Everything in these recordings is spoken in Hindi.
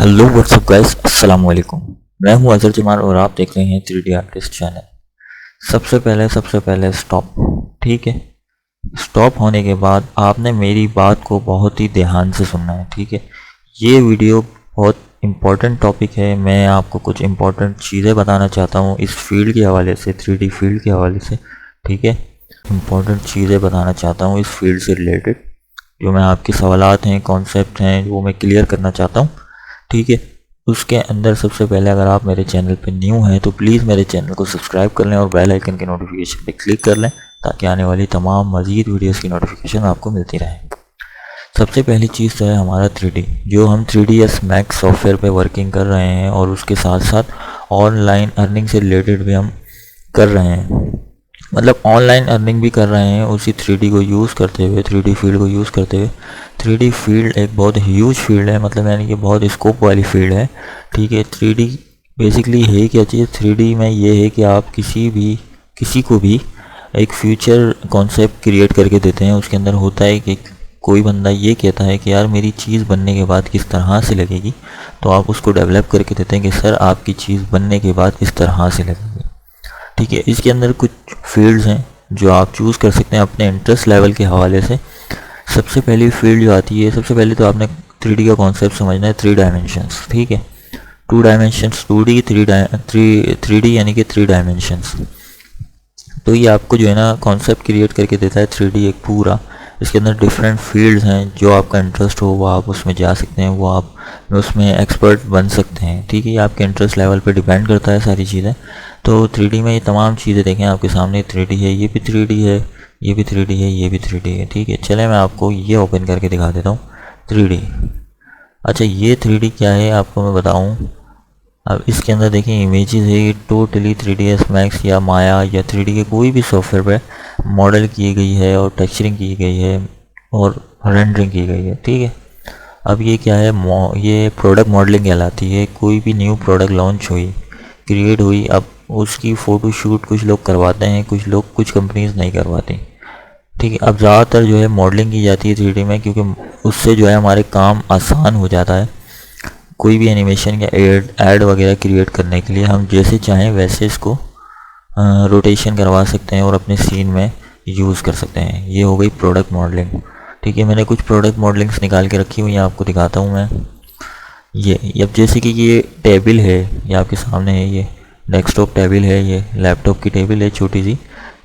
हेलो व्हाट्सअप गाइस, अस्सलाम वालेकुम। मैं हूं अजहर जमान और आप देख रहे हैं 3D आर्टिस्ट चैनल। सबसे पहले स्टॉप। ठीक है, स्टॉप होने के बाद आपने मेरी बात को बहुत ही ध्यान से सुनना है। ठीक है, ये वीडियो बहुत इम्पोर्टेंट टॉपिक है। मैं आपको कुछ इम्पोर्टेंट चीज़ें बताना चाहता हूँ इस फील्ड के हवाले से, 3D फील्ड के हवाले से। ठीक है, इम्पोर्टेंट चीज़ें बताना चाहता हूँ इस फील्ड से रिलेटेड। जो मैं आपके सवालात हैं, कॉन्सेप्ट हैं, वो मैं क्लियर करना चाहता हूँ। ठीक है, उसके अंदर सबसे पहले अगर आप मेरे चैनल पे न्यू हैं तो प्लीज़ मेरे चैनल को सब्सक्राइब कर लें और बेल आइकन के नोटिफिकेशन पे क्लिक कर लें ताकि आने वाली तमाम मज़ीद वीडियोस की नोटिफिकेशन आपको मिलती रहे। सबसे पहली चीज़ तो है हमारा 3D। जो हम 3ds Max सॉफ्टवेयर पे वर्किंग कर रहे हैं और उसके साथ साथ ऑनलाइन अर्निंग से रिलेटेड भी हम कर रहे हैं, मतलब ऑनलाइन अर्निंग भी कर रहे हैं उसी 3D को यूज़ करते हुए, 3D फील्ड को यूज़ करते हुए। 3D फील्ड एक बहुत ह्यूज फील्ड है, मतलब यानी कि बहुत स्कोप वाली फील्ड है। ठीक है, 3D बेसिकली है क्या चीज़? 3D में ये है कि आप किसी को भी एक फ्यूचर कॉन्सेप्ट क्रिएट करके देते हैं। उसके अंदर होता है कि कोई बंदा ये कहता है कि यार मेरी चीज़ बनने के बाद किस तरह से लगेगी, तो आप उसको डेवलप करके देते हैं कि सर आपकी चीज़ बनने के बाद इस तरह से लगेगी। ठीक है, इसके अंदर कुछ फील्ड्स हैं जो आप चूज़ कर सकते हैं अपने इंटरेस्ट लेवल के हवाले से। सबसे पहली फील्ड जो आती है, सबसे पहले तो आपने 3D का कॉन्सेप्ट समझना है, 3 डायमेंशंस। ठीक है, 2 डायमेंशंस 2D, 3D यानी कि 3 डायमेंशंस। तो ये आपको जो है ना कॉन्सेप्ट क्रिएट करके देता है 3D एक पूरा। इसके अंदर डिफरेंट फील्ड्स हैं, जो आपका इंटरेस्ट हो वो आप उसमें जा सकते हैं, वो आप उसमें एक्सपर्ट बन सकते हैं। ठीक है, ये आपके इंटरेस्ट लेवल पे डिपेंड करता है सारी चीज़ें। तो 3D में ये तमाम चीज़ें देखें आपके सामने, 3D है, ये भी 3D है, ये भी 3D है, ये भी 3D है। ठीक है, चले मैं आपको ये ओपन करके दिखा देता हूँ 3D। अच्छा, ये 3D क्या है आपको मैं बताऊँ। अब इसके अंदर देखिए इमेजेस है, ये टोटली 3ds Max या माया या 3D के कोई भी सॉफ्टवेयर पे मॉडल की गई है और टेक्सचरिंग की गई है और रेंडरिंग की गई है। ठीक है, अब ये क्या है, ये प्रोडक्ट मॉडलिंग कहलाती है। कोई भी न्यू प्रोडक्ट लॉन्च हुई, क्रिएट हुई, अब उसकी फ़ोटो शूट कुछ लोग करवाते हैं, कुछ कंपनीज नहीं करवाती। ठीक है, अब ज़्यादातर जो है मॉडलिंग की जाती है 3D में, क्योंकि उससे जो है हमारे काम आसान हो जाता है। कोई भी एनिमेशन या ऐड वगैरह क्रिएट करने के लिए हम जैसे चाहें वैसे इसको रोटेशन करवा सकते हैं और अपने सीन में यूज़ कर सकते हैं। ये हो गई प्रोडक्ट मॉडलिंग। ठीक है, मैंने कुछ प्रोडक्ट मॉडलिंग्स निकाल के रखी हुई हैं, आपको दिखाता हूँ मैं। ये अब जैसे कि ये टेबल है, ये आपके सामने है, ये डेस्कटॉप टेबल है, ये लैपटॉप की टेबल है छोटी सी।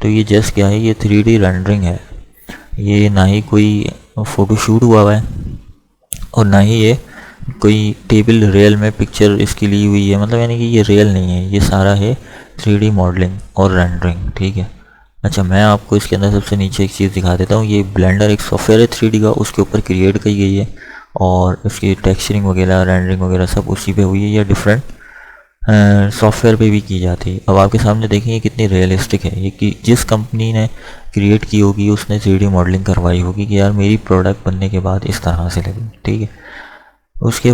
तो ये जस्ट क्या है, ये 3D रेंडरिंग है। ये ना ही कोई फ़ोटोशूट हुआ है और ना ही ये कोई टेबल रियल में पिक्चर इसकी ली हुई है, मतलब यानी कि ये रियल नहीं है, ये सारा है 3D मॉडलिंग और रेंडरिंग। ठीक है, अच्छा मैं आपको इसके अंदर सबसे नीचे एक चीज़ दिखा देता हूँ। ये ब्लेंडर एक सॉफ्टवेयर है 3D का, उसके ऊपर क्रिएट की गई है और उसकी टेक्सचरिंग वगैरह, रेंडरिंग वगैरह सब उसी पे हुई है या डिफरेंट सॉफ्टवेयर पे भी की जाती है। अब आपके सामने देखें ये कितनी रियलिस्टिक है। ये कि जिस कंपनी ने क्रिएट की होगी उसने 3D मॉडलिंग करवाई होगी कि यार मेरी प्रोडक्ट बनने के बाद इस तरह से लगे। ठीक है, उसके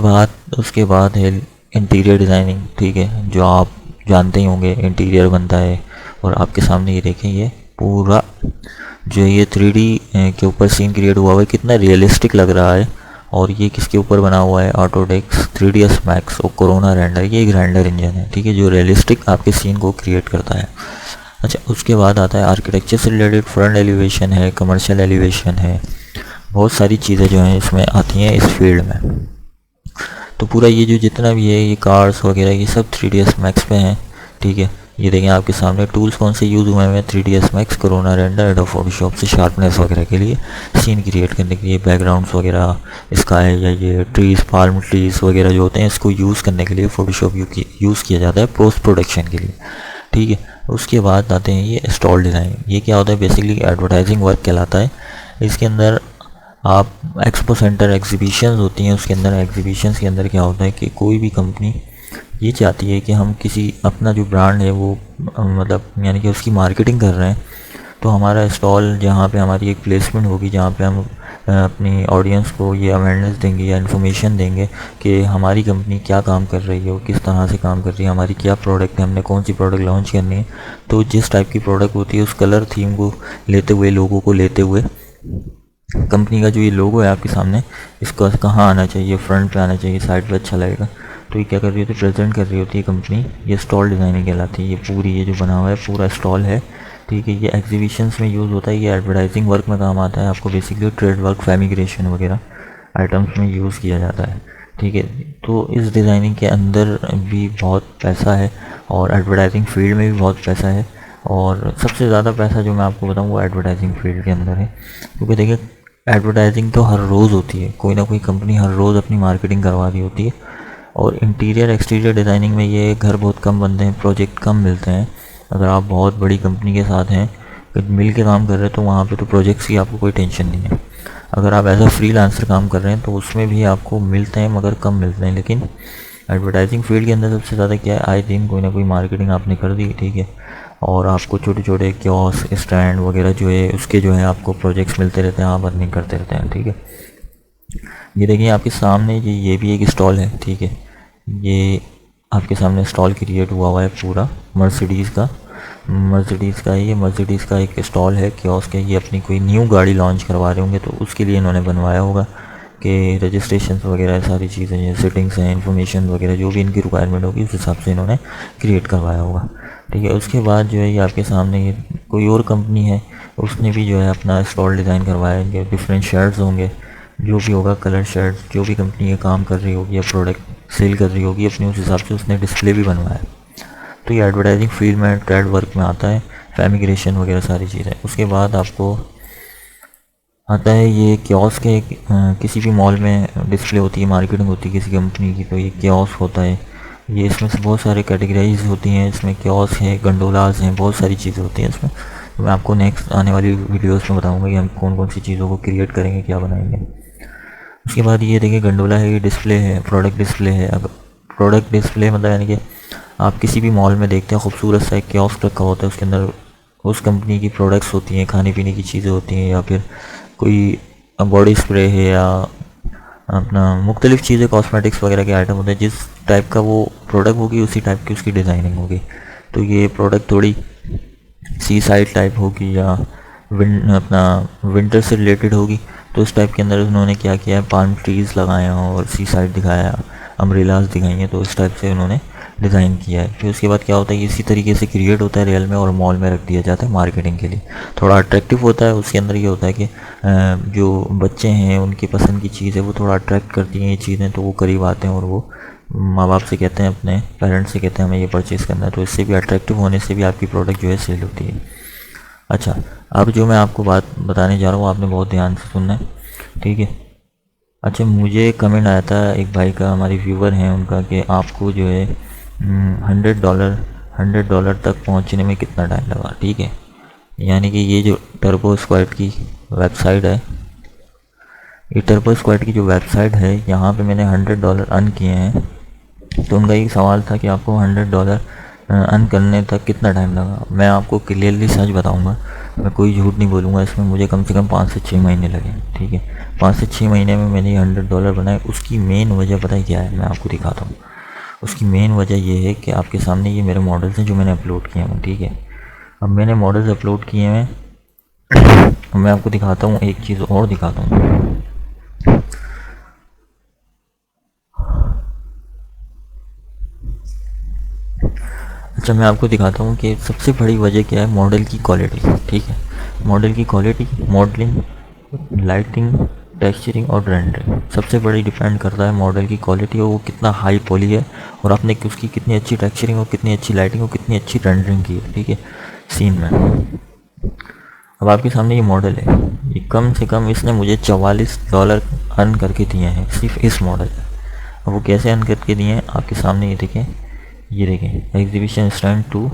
बाद है इंटीरियर डिज़ाइनिंग। ठीक है, जो आप जानते ही होंगे इंटीरियर बनता है और आपके सामने ये देखें, ये पूरा जो ये 3D के ऊपर सीन क्रिएट हुआ है, कितना रियलिस्टिक लग रहा है। और ये किसके ऊपर बना हुआ है, ऑटोडेस्क 3ds Max और कोरोना रेंडर। ये एक रेंडर इंजन है, ठीक है, जो रियलिस्टिक आपके सीन को क्रिएट करता है। अच्छा, उसके बाद आता है आर्किटेक्चर से रिलेटेड, फ्रंट एलिवेशन है, कमर्शियल एलिवेशन है, बहुत सारी चीज़ें जो हैं इसमें आती हैं इस फील्ड में। तो पूरा ये जो जितना भी है, ये कार्स वगैरह ये सब 3ds Max पे हैं। ठीक है, ये देखें आपके सामने टूल्स कौन से यूज़ हुए हैं 3ds Max, corona render, adobe Photoshop से शार्पनेस वगैरह के लिए, सीन क्रिएट करने के लिए, बैकग्राउंड्स वगैरह, स्काई या ये ट्रीज़, पाल्म ट्रीज़ वगैरह जो होते हैं इसको यूज़ करने के लिए फोटोशॉप यूज़ किया जाता है पोस्ट प्रोडक्शन के लिए। ठीक है, उसके बाद आते हैं ये स्टॉल डिज़ाइन। ये क्या होता है, बेसिकली एडवर्टाइजिंग वर्क कहलाता है। इसके अंदर आप एक्सपो सेंटर एग्जीबिशंस होती हैं, उसके अंदर एग्जीबिशंस के अंदर क्या होता है कि कोई भी कंपनी ये चाहती है कि हम किसी अपना जो ब्रांड है वो मतलब यानी कि उसकी मार्केटिंग कर रहे हैं, तो हमारा स्टॉल जहाँ पे हमारी एक प्लेसमेंट होगी जहाँ पे हम अपनी ऑडियंस को ये अवेयरनेस देंगे या इन्फॉर्मेशन देंगे कि हमारी कंपनी क्या काम कर रही है और किस तरह से काम कर रही है, हमारी क्या प्रोडक्ट है, हमने कौन सी प्रोडक्ट लॉन्च करनी है। तो जिस टाइप की प्रोडक्ट होती है उस कलर थीम को लेते हुए, लोगों को लेते हुए कंपनी का जो ये लोगो है आपके सामने, इसको कहाँ आना चाहिए, फ्रंट पे आना चाहिए, साइड पे अच्छा लगेगा। तो ये क्या कर रही होती है, प्रेजेंट कर रही होती है कंपनी। ये स्टॉल डिज़ाइनिंग कहलाती है। ये पूरी ये जो बना हुआ है पूरा स्टॉल है, ठीक है। ये एग्जीबिशंस में यूज़ होता है, ये एडवर्टाइजिंग वर्क में काम आता है आपको। बेसिकली ट्रेड वर्क, फैमिग्रेशन वगैरह आइटम्स में यूज़ किया जाता है, ठीक है। तो इस डिज़ाइनिंग के अंदर भी बहुत पैसा है और एडवर्टाइजिंग फील्ड में भी बहुत पैसा है। और सबसे ज़्यादा पैसा जो मैं आपको बताऊँ वो एडवर्टाइजिंग फील्ड के अंदर है, क्योंकि देखिए एडवर्टाइजिंग तो हर रोज़ होती है, कोई ना कोई कंपनी हर रोज़ अपनी मार्केटिंग करवा रही होती है। और इंटीरियर एक्सटीरियर डिज़ाइनिंग में ये घर बहुत कम बनते हैं, प्रोजेक्ट कम मिलते हैं। अगर आप बहुत बड़ी कंपनी के साथ हैं, मिल के काम कर रहे हैं, तो वहाँ पे तो प्रोजेक्ट्स की आपको कोई टेंशन नहीं है। अगर आप एज अ फ्रीलांसर काम कर रहे हैं तो उसमें भी आपको मिलते हैं मगर कम मिलते हैं। लेकिन एडवर्टाइजिंग फील्ड के अंदर सबसे ज़्यादा क्या है, आए दिन कोई ना कोई मार्केटिंग आपने कर दी, ठीक है, और आपको छोटे छोटे कियोस्क, स्टैंड वगैरह जो है उसके जो है आपको प्रोजेक्ट्स मिलते रहते हैं, आप अर्निंग करते रहते हैं, ठीक है। ये देखिए आपके सामने ये भी एक स्टॉल है, ठीक है। ये आपके सामने स्टॉल क्रिएट हुआ है पूरा मर्सिडीज़ का ये मर्सिडीज़ का एक स्टॉल है, कियोस्क है। ये अपनी कोई न्यू गाड़ी लॉन्च करवा रहे होंगे, तो उसके लिए इन्होंने बनवाया होगा कि रजिस्ट्रेशन वगैरह सारी चीज़ें, ये सेटिंग्स हैं, इन्फॉर्मेशन वगैरह जो भी इनकी रिक्वायरमेंट होगी उस हिसाब से इन्होंने क्रिएट करवाया होगा, ठीक है। उसके बाद जो है ये आपके सामने ये कोई और कंपनी है, उसने भी जो है अपना स्टॉल डिज़ाइन करवाया है। डिफरेंट शर्ट्स होंगे, जो भी होगा कलर शर्ट, जो भी कंपनी ये काम कर रही होगी या प्रोडक्ट सेल कर रही होगी अपने, उस हिसाब से उसने डिस्प्ले भी बनवाया है। तो ये एडवर्टाइजिंग फील्ड में, ट्रेड वर्क में आता है, फैमिग्रेशन वगैरह सारी चीज़ें। उसके बाद आपको आता है ये कियोस्क के, किसी भी मॉल में डिस्प्ले होती है, मार्केटिंग होती है किसी कंपनी की, तो ये कियोस्क होता है। ये इसमें से बहुत सारे कैटेगराइज होती हैं, इसमें कियोस्क है, गंडोलाज हैं, बहुत सारी चीज़ें होती हैं इसमें। तो मैं आपको नेक्स्ट आने वाली वीडियोस में बताऊंगा कि हम कौन कौन सी चीज़ों को क्रिएट करेंगे, क्या बनाएंगे। उसके बाद ये देखिए गंडोला है, ये डिस्प्ले है, प्रोडक्ट डिस्प्ले है। अब प्रोडक्ट डिस्प्ले मतलब यानी कि आप किसी भी मॉल में देखते हैं खूबसूरत सा एक कियोस्क रखा होता है, उसके अंदर उस कंपनी की प्रोडक्ट्स होती हैं, खाने पीने की चीज़ें होती हैं, या फिर कोई बॉडी स्प्रे है, या अपना मुख्तलिफ़ चीज़ें, कॉस्मेटिक्स वगैरह के आइटम होते हैं। जिस टाइप का वो प्रोडक्ट होगी उसी टाइप की उसकी डिज़ाइनिंग होगी। तो ये प्रोडक्ट थोड़ी सी साइड टाइप होगी या अपना विंटर से रिलेटेड होगी, तो उस टाइप के अंदर उन्होंने क्या किया है, पाल्म ट्रीज़ लगाए हैं और सी साइड दिखाया, अम्ब्रेलाज दिखाई हैं, तो इस टाइप से उन्होंने डिज़ाइन किया है। फिर उसके बाद क्या होता है, इसी तरीके से क्रिएट होता है रियल में और मॉल में रख दिया जाता है मार्केटिंग के लिए। थोड़ा अट्रैक्टिव होता है। उसके अंदर ये होता है कि जो बच्चे हैं उनकी पसंद की चीज़ है वो थोड़ा अट्रैक्ट करती हैं ये चीज़ें, तो वो करीब आते हैं और वो माँ बाप से कहते हैं, अपने पेरेंट्स से कहते हैं हमें ये परचेज़ करना है। तो इससे भी अट्रैक्टिव होने से भी आपकी प्रोडक्ट जो है सेल होती है। अच्छा, अब जो मैं आपको बात बताने जा रहा हूँ आपने बहुत ध्यान से सुनना है, ठीक है। अच्छा, मुझे कमेंट आया था एक भाई का, हमारे व्यूवर हैं उनका, कि आपको जो है $100 तक पहुंचने में कितना टाइम लगा, ठीक है। यानी कि ये जो टर्बो स्क्वाड की वेबसाइट है, ये टर्बो स्क्वाड की जो वेबसाइट है, यहाँ पे मैंने $100 अर्न किए हैं। तो उनका एक सवाल था कि आपको $100 अर्न करने तक कितना टाइम लगा। मैं आपको क्लियरली सच बताऊंगा, मैं कोई झूठ नहीं बोलूँगा, इसमें मुझे कम से कम 5 से 6 महीने लगे, ठीक है। 5 से 6 महीने में मैंने ये $100 बनाए। उसकी मेन वजह पता है क्या है, मैं आपको दिखाता हूँ। उसकी मेन वजह ये है कि आपके सामने ये मेरे मॉडल्स हैं जो मैंने अपलोड किए हैं, ठीक है। अब मैंने मॉडल्स अपलोड किए हैं, मैं आपको दिखाता हूँ, एक चीज़ और दिखाता हूँ। अच्छा, मैं आपको दिखाता हूँ कि सबसे बड़ी वजह क्या है, मॉडल की क्वालिटी, ठीक है। मॉडल की क्वालिटी, मॉडलिंग, लाइटिंग, टेक्सचरिंग और रेंडरिंग सबसे बड़ी डिपेंड करता है मॉडल की क्वालिटी और वो कितना हाई पॉली है, और आपने उसकी कितनी अच्छी टेक्सचरिंग और कितनी अच्छी लाइटिंग और कितनी अच्छी रेंडरिंग की है, ठीक है, सीन में। अब आपके सामने ये मॉडल है, ये कम से कम इसने मुझे $44 अर्न करके दिए हैं सिर्फ इस मॉडल पर। अब वो कैसे अर्न करके दिए हैं आपके सामने, ये देखें, ये देखें, एग्जीबिशन स्टैंड 2।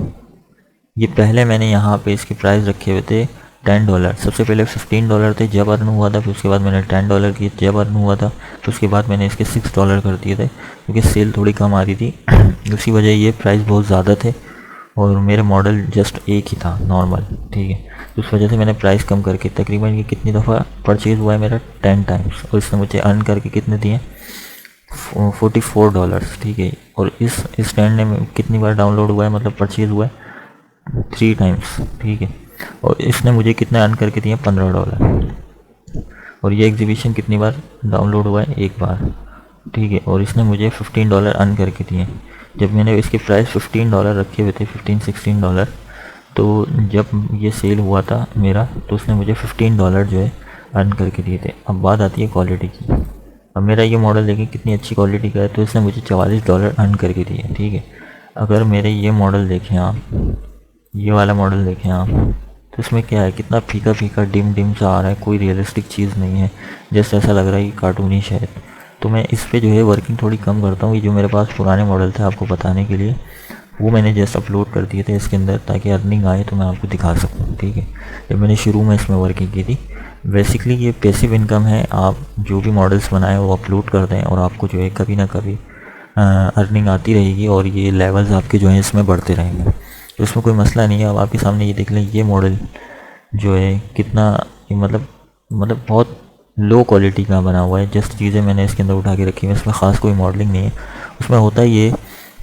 ये पहले मैंने यहाँ पे इसके प्राइस रखे हुए थे $10। सबसे पहले $15 थे जब अर्न हुआ था, फिर उसके बाद मैंने $10 किए जब अर्न हुआ था, फिर उसके बाद मैंने इसके $6 कर दिए थे क्योंकि सेल थोड़ी कम आ रही थी। उसी वजह ये प्राइस बहुत ज़्यादा थे और मेरे मॉडल जस्ट एक ही था नॉर्मल, ठीक है। तो उस वजह से मैंने प्राइस कम करके, तकरीबन ये कितनी दफ़ा परचेज़ हुआ है मेरा, 10 टाइम्स, और इसने मुझे अर्न करके कितने दिए, $44, ठीक है। और इस स्टैंड ने कितनी बार डाउनलोड हुआ है, मतलब परचेज़ हुआ है 3 टाइम्स, ठीक है। और इसने मुझे कितने अर्न करके दिए, $15। और ये एग्जीबिशन कितनी बार डाउनलोड हुआ है? एक बार, ठीक है। और इसने मुझे $15 अर्न करके दिए। जब मैंने इसके प्राइस $15 रखे हुए थे, $15-16, तो जब ये सेल हुआ था मेरा, तो उसने मुझे $15 जो है अर्न करके दिए थे। अब बात आती है क्वालिटी की। अब मेरा ये मॉडल देखें कितनी अच्छी क्वालिटी का है, तो इसने मुझे $44 अर्न करके दिए, ठीक है। अगर मेरे ये मॉडल देखें आप, ये वाला मॉडल देखें आप, तो इसमें क्या है, कितना फीका फीका डिम डिम सा आ रहा है, कोई रियलिस्टिक चीज़ नहीं है, जैसे ऐसा लग रहा है कि कार्टूनी शायद। तो मैं इस पे जो है वर्किंग थोड़ी कम करता हूँ। ये जो मेरे पास पुराने मॉडल थे आपको बताने के लिए, वो मैंने जस्ट अपलोड कर दिए थे इसके अंदर, ताकि अर्निंग आए तो मैं आपको दिखा सकूँ, ठीक है। जब मैंने शुरू में इसमें वर्किंग की थी, बेसिकली ये पैसिव इनकम है। आप जो भी मॉडल्स बनाएं वो अपलोड कर दें और आपको जो है कभी ना कभी अर्निंग आती रहेगी, और ये लेवल्स आपके जो हैं इसमें बढ़ते रहेंगे, तो इसमें कोई मसला नहीं है। अब आपके सामने ये देख लें, ये मॉडल जो है कितना मतलब बहुत लो क्वालिटी का बना हुआ है। जस्ट चीज़ें मैंने इसके अंदर उठा के रखी हैं, इसमें ख़ास कोई मॉडलिंग नहीं है। उसमें होता ये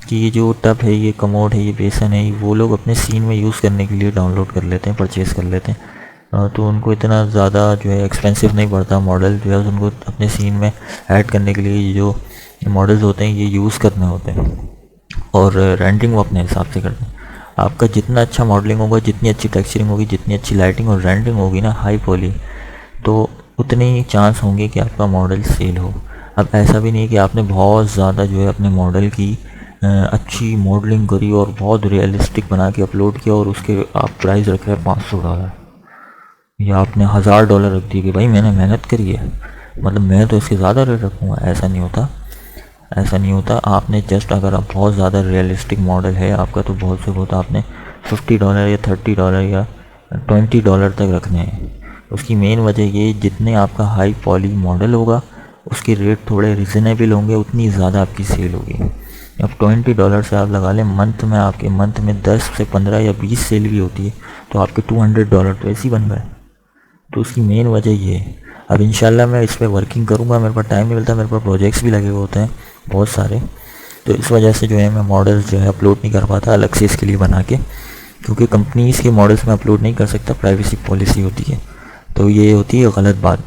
कि ये जो टब है, ये कमोड है, ये बेसन है, वो लोग अपने सीन में यूज़ करने के लिए डाउनलोड कर लेते हैं, परचेज़ कर लेते हैं। तो उनको इतना ज़्यादा जो है एक्सपेंसिव नहीं पड़ता मॉडल, जो है उनको अपने सीन में ऐड करने के लिए जो मॉडल्स होते हैं ये यूज़ करने होते हैं, और रेंडरिंग वो अपने हिसाब से करते हैं। आपका जितना अच्छा मॉडलिंग होगा, जितनी अच्छी टेक्सचरिंग होगी, जितनी अच्छी लाइटिंग और रेंडरिंग होगी ना हाई पॉली, तो उतने ही चांस होंगे कि आपका मॉडल सेल हो। अब ऐसा भी नहीं है कि आपने बहुत ज़्यादा जो है अपने मॉडल की अच्छी मॉडलिंग करी और बहुत रियलिस्टिक बना के अपलोड किया, और उसके आप प्राइस रख रहे हैं $500, या आपने $1000 रख दिए कि भाई मैंने मेहनत करी है, मतलब मैं तो इसके ज़्यादा रेट रखूँगा। ऐसा नहीं होता, ऐसा नहीं होता। आपने जस्ट, अगर आप बहुत ज़्यादा रियलिस्टिक मॉडल है आपका, तो बहुत से बहुत आपने $50 या $30 या $20 तक रखने हैं। उसकी मेन वजह ये, जितने आपका हाई पॉली मॉडल होगा उसके रेट थोड़े रिजनेबल होंगे, उतनी ज़्यादा आपकी सेल होगी। अब $20 से आप लगा लें, मंथ में आपके मंथ में 10 से 15 या 20 सेल भी होती है, तो आपके $200 तो ऐसे ही बन गए। तो उसकी मेन वजह ये है। अब इंशाल्लाह मैं इस पर वर्किंग करूँगा, मेरे पास टाइम नहीं मिलता, मेरे पास प्रोजेक्ट्स भी लगे हुए होते हैं बहुत सारे, तो इस वजह से जो है मैं मॉडल्स जो है अपलोड नहीं कर पाता अलग से इसके लिए बना के, क्योंकि कंपनीज़ के मॉडल्स में अपलोड नहीं कर सकता, प्राइवेसी पॉलिसी होती है। तो ये होती है गलत बात।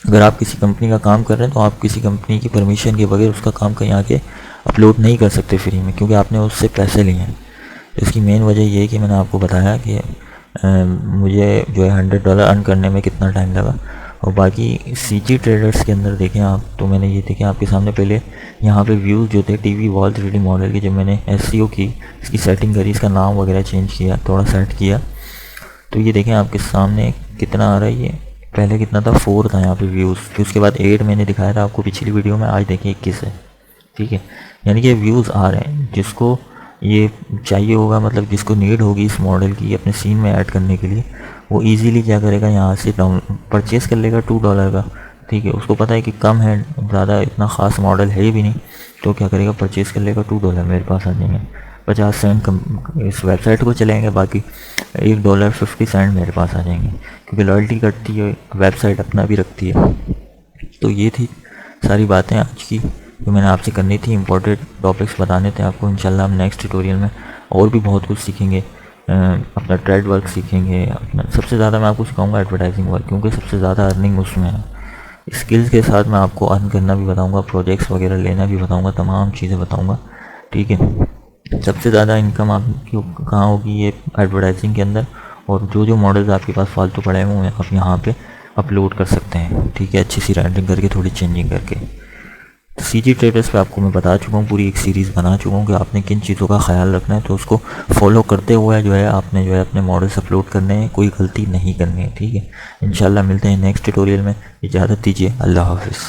अगर आप किसी कंपनी का काम कर रहे हैं तो आप किसी कंपनी की परमिशन के बगैर उसका काम कहीं आके अपलोड नहीं कर सकते फ्री में, क्योंकि आपने उससे पैसे लिए हैं। तो इसकी मेन वजह ये है कि मैंने आपको बताया कि मुझे जो है $100 अर्न करने में कितना टाइम लगा। और बाकी CG ट्रेडर्स के अंदर देखें आप, तो मैंने ये देखें आपके सामने, पहले यहाँ पे व्यूज़ जो थे टीवी वॉल 3D मॉडल की, जब मैंने SEO की, इसकी सेटिंग करी, इसका नाम वगैरह चेंज किया, थोड़ा सेट किया, तो ये देखें आपके सामने कितना आ रहा है। ये पहले कितना था, 4 था यहाँ पे व्यूज़, फिर उसके बाद 8 मैंने दिखाया था आपको पिछली वीडियो में, आज देखिए 21 है, ठीक है। यानी कि व्यूज़ आ रहे हैं। जिसको ये चाहिए होगा, मतलब जिसको नीड होगी इस मॉडल की अपने सीन में ऐड करने के लिए, वो इजीली क्या करेगा, यहाँ से डाउन परचेज़ कर लेगा $2 का, ठीक है। उसको पता है कि कम है, ज़्यादा इतना ख़ास मॉडल है भी नहीं, तो क्या करेगा, परचेज़ कर लेगा $2, मेरे पास आ जाएंगे 50 सेंट कम इस वेबसाइट को चलाएंगे, बाकी $1.50 मेरे पास आ जाएंगे, क्योंकि लॉयल्टी कटती है, वेबसाइट अपना भी रखती है। तो ये थी सारी बातें आज की जो मैंने आपसे करनी थी, इंपॉर्टेंट टॉपिक्स बताने थे आपको। इंशाल्लाह हम नेक्स्ट ट्यूटोरियल में और भी बहुत कुछ सीखेंगे, अपना ट्रेड वर्क सीखेंगे, अपना सबसे ज़्यादा मैं आपको सिखाऊंगा एडवर्टाइजिंग वर्क, क्योंकि सबसे ज़्यादा अर्निंग उसमें है। स्किल्स के साथ मैं आपको अर्न करना भी बताऊंगा, प्रोजेक्ट्स वगैरह लेना भी बताऊंगा, तमाम चीज़ें बताऊंगा, ठीक है। सबसे ज़्यादा इनकम आपकी कहाँ होगी, ये एडवर्टाइजिंग के अंदर, और जो जो मॉडल्स आपके पास फालतू पड़े हुए हैं आप यहाँ पे अपलोड कर सकते हैं, ठीक है, अच्छी सी रेंडरिंग करके, थोड़ी चेंजिंग करके। CG ट्रेडर्स पे आपको मैं बता चुका हूँ, पूरी एक सीरीज़ बना चुका हूँ कि आपने किन चीज़ों का ख्याल रखना है, तो उसको फॉलो करते हुए जो है आपने जो है अपने मॉडल्स अपलोड करने हैं, कोई गलती नहीं करनी है, ठीक है। इंशाल्लाह मिलते हैं नेक्स्ट ट्यूटोरियल में, इजाज़त दीजिए, अल्लाह हाफिज़।